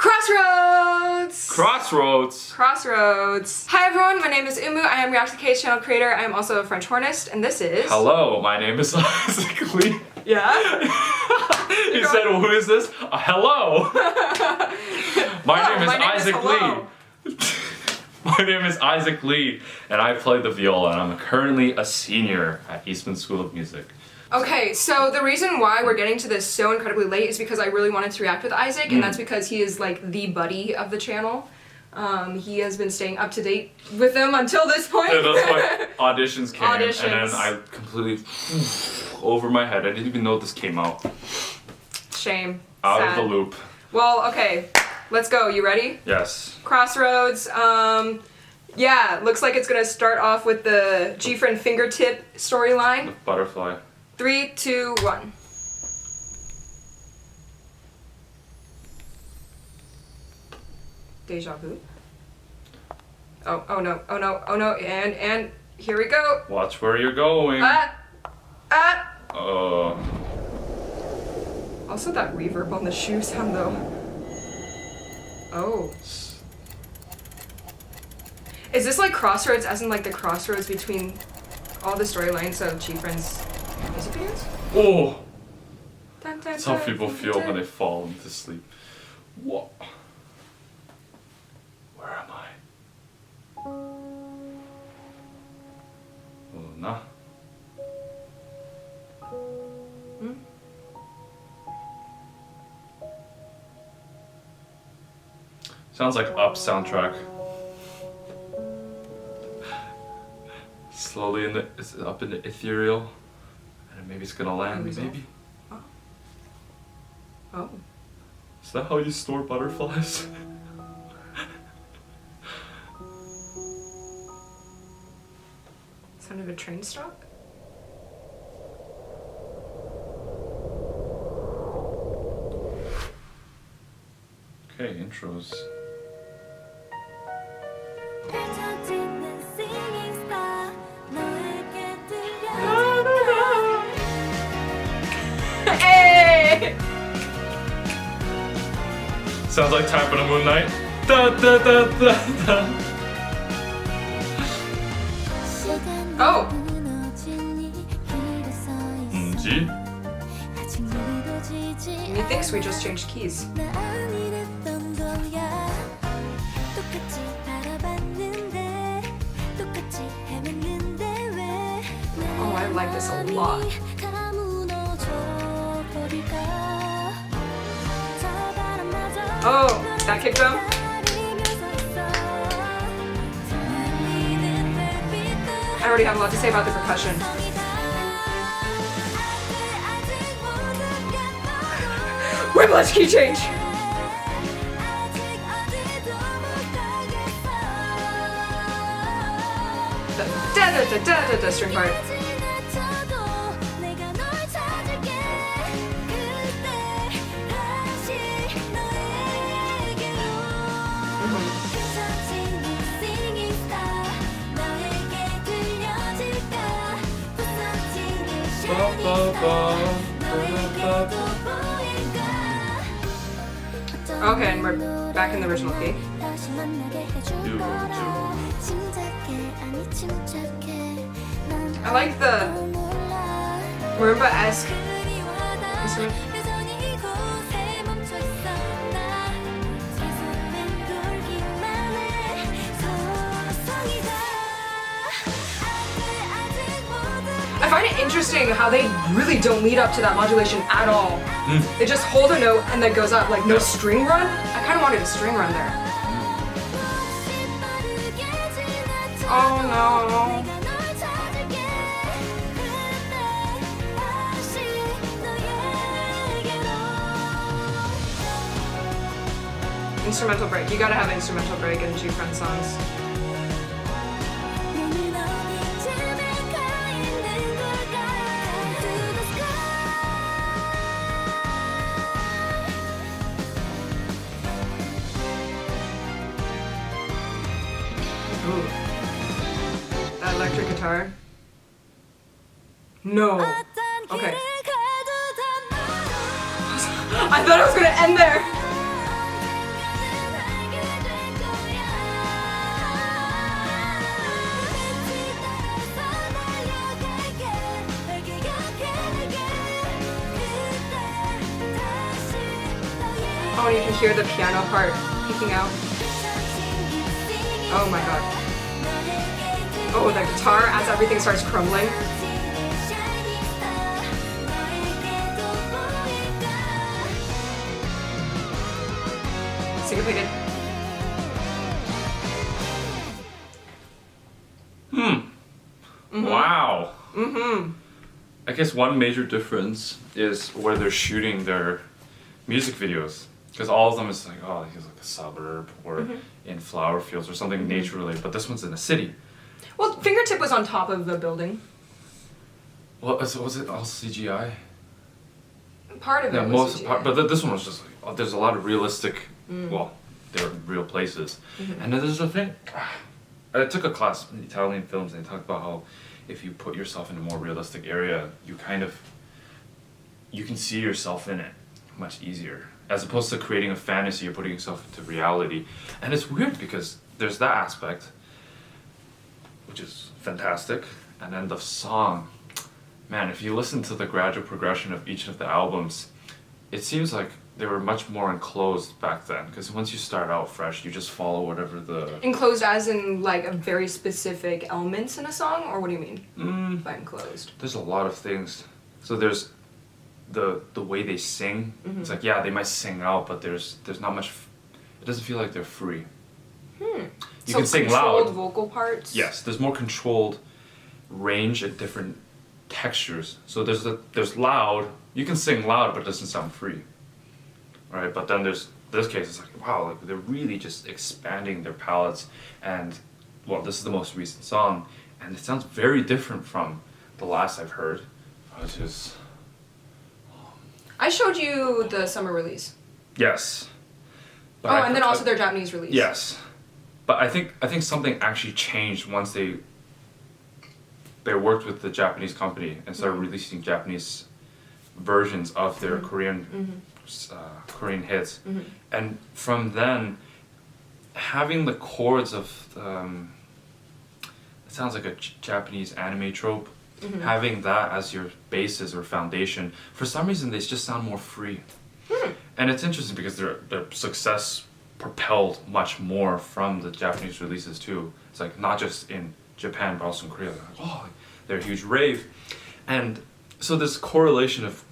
Crossroads! Crossroads! Crossroads. Hi everyone, my name is Umu. I am React to K's channel creator. I am also a French hornist, and this is... Hello, my name is AZEGAG. Yeah? You said, who is this? Hello! My name is AZEGAG. My name is AZEGAG, and I play the viola, and I'm currently a senior at Eastman School of Music. Okay, so the reason why we're getting to this so incredibly late is because I really wanted to react with Isaac, and that's because he is like the buddy of the channel. He has been staying up to date with them until this point. Yeah, that's why auditions came, Auditions. and then I completely over my head. I didn't even know this came out. Shame. Out Sad. of the loop. Well, okay, let's go. You ready? Yes. Crossroads. Yeah, looks like it's gonna start off with the GFRIEND fingertip storyline. The butterfly. 3, 2, 1. Deja vu. Oh no, oh no, oh no, and here we go. Watch where you're going. Also that reverb on the shoe sound though. Oh. Is this like Crossroads as in like the crossroads between all the storylines of GFRIEND's music videos? Oh! Dun, dun, That's how dun, people dun, feel dun. when they fall into sleep. What? Where am I? LOONA? Sounds like Up soundtrack. Slowly it's up in the ethereal, and maybe it's gonna land. Maybe. Oh. Is that how you store butterflies? Sound of a train stop? Okay, intros. Hey! Sounds like Time for the Moon Night. Da da da da da. Oh! G? Methinks we just changed keys. Oh, I like this a lot. Oh, that kick drum? I already have a lot to say about the percussion. Whiplash key change! Da string part. Okay, and we're back in the original key. I like the marimba-esque instrument. I find it interesting how they really don't lead up to that modulation at all. They just hold a note and then goes up, like no string run. I kind of wanted a string run there. Oh no. Instrumental break. You gotta have instrumental break in GFRIEND songs. Ooh. That electric guitar. No. Okay. I thought it was gonna end there. when you can hear the piano part peeking out. Oh my god. Oh, the guitar as everything starts crumbling. Syncopated. Wow. I guess one major difference is where they're shooting their music videos. Because all of them is like, oh, he's like a suburb or in flower fields or something nature related. But this one's in a city. Well, Fingertip was on top of the building. Well, was it all CGI? Part of Yeah, it was most CGI. part, but this one was just like, oh, there's a lot of realistic. Well, they're real places, and then there's a thing. I took a class in Italian films, and they talked about how if you put yourself in a more realistic area, you can see yourself in it much easier, as opposed to creating a fantasy or putting yourself into reality. And it's weird because there's that aspect, which is fantastic, and then the song. Man, if you listen to the gradual progression of each of the albums, it seems like they were much more enclosed back then. Because once you start out fresh, you just follow whatever the... Enclosed as in like a very specific elements in a song? Or what do you mean by enclosed? There's a lot of things. So there's the way they sing. It's like, yeah, they might sing out, but there's not much... It doesn't feel like they're free. You So can sing controlled loud. vocal parts? Yes, there's more controlled range at different textures. So there's loud. You can sing loud, but it doesn't sound free. Right? But then there's this case. It's like, wow, like they're really just expanding their palettes. And well, this is the most recent song, and it sounds very different from the last I've heard, which is I showed you the summer release. yes. But Oh, and then also their Japanese release. yes. But I think something actually changed once they worked with the Japanese company and started releasing Japanese versions of their Korean hits, and from then having the chords of it sounds like a Japanese anime trope, having that as your basis or foundation, for some reason they just sound more free. And it's interesting because their success propelled much more from the Japanese releases too. It's like not just in Japan but also in Korea. They're like, oh, they're a huge rave, and so this correlation of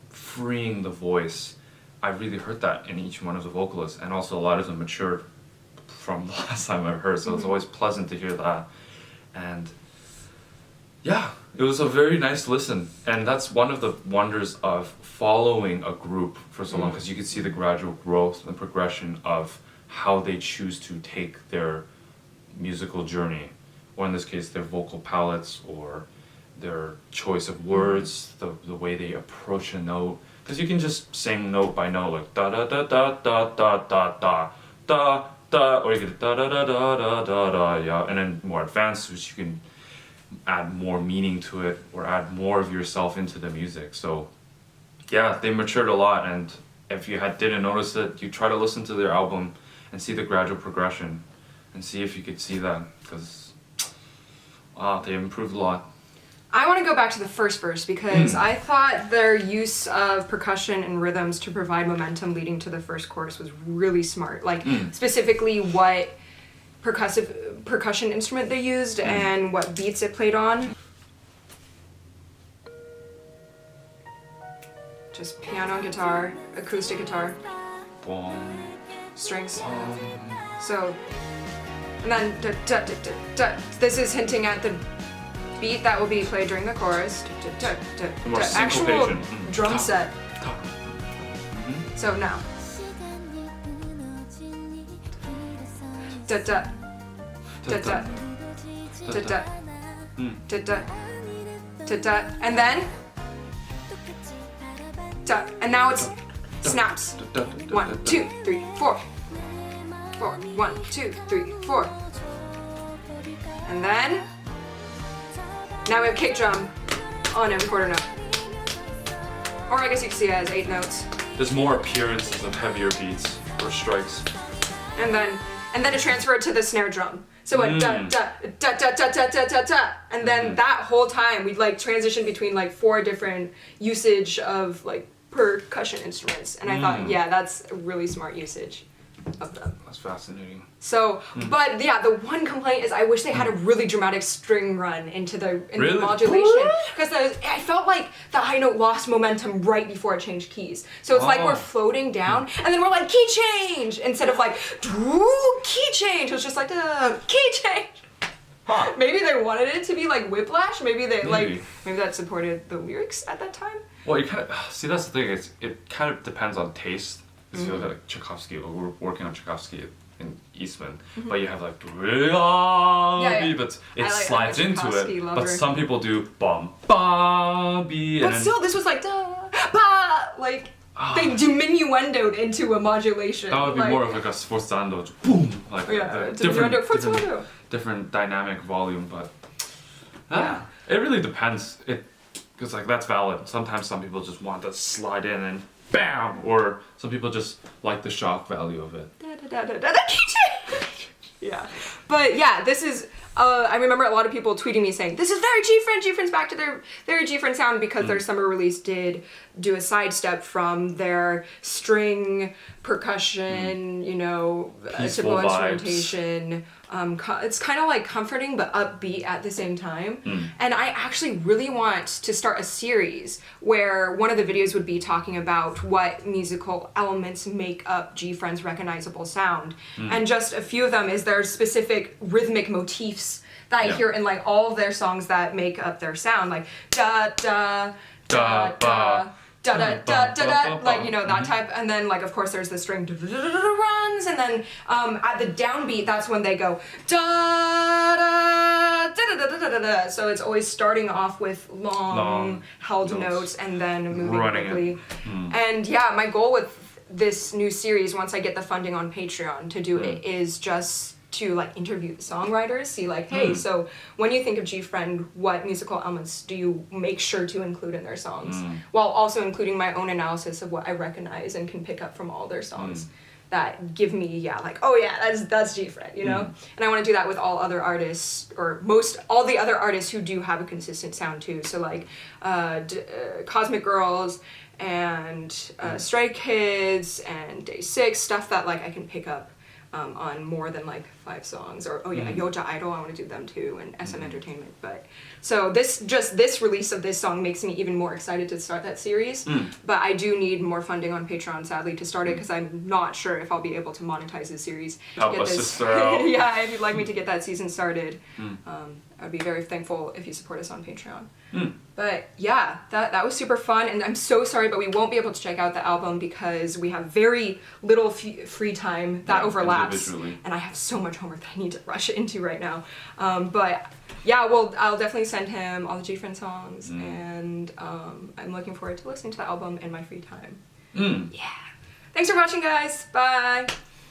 freeing the voice, I really heard that in each one of the vocalists, and also a lot of them matured from the last time I've heard. So it's always pleasant to hear that, and yeah, it was a very nice listen. And that's one of the wonders of following a group for so long, because you can see the gradual growth and progression of how they choose to take their musical journey, or in this case their vocal palettes, or their choice of words, the way they approach a note. Because you can just sing note by note, like da da da da da da da da da da, or you can da da da da da da da, yeah, and then more advanced, which you can add more meaning to it or add more of yourself into the music. So yeah, they matured a lot, and if you didn't notice it, you try to listen to their album and see the gradual progression and see if you could see that, because wow, they improved a lot. I want to go back to the first verse because I thought their use of percussion and rhythms to provide momentum leading to the first chorus was really smart. Like specifically what percussion instrument they used and what beats it played on. Just piano, guitar, acoustic guitar, Boom. strings. So, and then da, da, da, da, da. This is hinting at the beat that will be played during the chorus. Da, da, da, The more da. Actual syncopation. drum set. So now. Da da da da da da da da da da, and then da, and now it's snaps. 1, 2, 3, 4. 4. 1, 2, 3, 4. And then now we have kick drum on every quarter note. Or I guess you can see it as 8 notes. There's more appearances of heavier beats or strikes. And then it transferred to the snare drum. So it da da da da da da da da da, and then that whole time we'd like transition between like 4 different usage of like percussion instruments, and I thought, yeah, that's a really smart usage of them. That's fascinating. So, but yeah, the one complaint is I wish they had a really dramatic string run into the modulation, because I felt like the high note lost momentum right before it changed keys. So it's like we're floating down, and then we're like key change instead of like key change. It was just like key change. Huh. Maybe they wanted it to be like whiplash. Maybe that supported the lyrics at that time. Well, you kind of see, that's the thing. It kind of depends on taste. Because you look at like Tchaikovsky, we're working on Tchaikovsky in Eastman, but you have like but it slides into it. But some people do bum ba be. But still, this was like da ba, like they diminuendoed into a modulation. That would be more of like a sforzando, boom, like different dynamic volume. But it really depends. Because like that's valid. Sometimes some people just want to slide in and bam, or some people just like the shock value of it. Yeah, but yeah, this is. I remember a lot of people tweeting me saying this is very GFRIEND. GFRIEND's back to their very GFRIEND sound because their summer release did do a sidestep from their string percussion, you know, typical instrumentation. It's kind of like comforting but upbeat at the same time. And I actually really want to start a series where one of the videos would be talking about what musical elements make up GFRIEND's recognizable sound. And just a few of them is their specific rhythmic motifs that I hear in like all of their songs that make up their sound, like da da da da. Da da da da da, like, you know, that type, and then like of course there's the string runs, and then at the downbeat that's when they go da da da da da da da. So it's always starting off with long held notes and then moving quickly. And yeah, my goal with this new series, once I get the funding on Patreon to do it, is just to like interview the songwriters, see like, hey, so when you think of GFRIEND, what musical elements do you make sure to include in their songs, while also including my own analysis of what I recognize and can pick up from all their songs that give me, like, oh yeah, that's GFRIEND, you know? And I want to do that with all other artists, or all the other artists who do have a consistent sound too. So like Cosmic Girls and Stray Kids and Day6, stuff that like I can pick up on more than like 5 songs, or Yoja Idol, I want to do them too, and SM Entertainment. But so this release of this song makes me even more excited to start that series. But I do need more funding on Patreon, sadly, to start it, because I'm not sure if I'll be able to monetize this series. Help us, sister out. Yeah, if you'd like me to get that season started, I'd be very thankful if you support us on Patreon. But yeah, that was super fun, and I'm so sorry, but we won't be able to check out the album because we have very little free time that overlaps, and I have so much homework that I need to rush into right now. But yeah, well, I'll definitely send him all the GFRIEND songs, and I'm looking forward to listening to the album in my free time. Yeah. Thanks for watching, guys. Bye.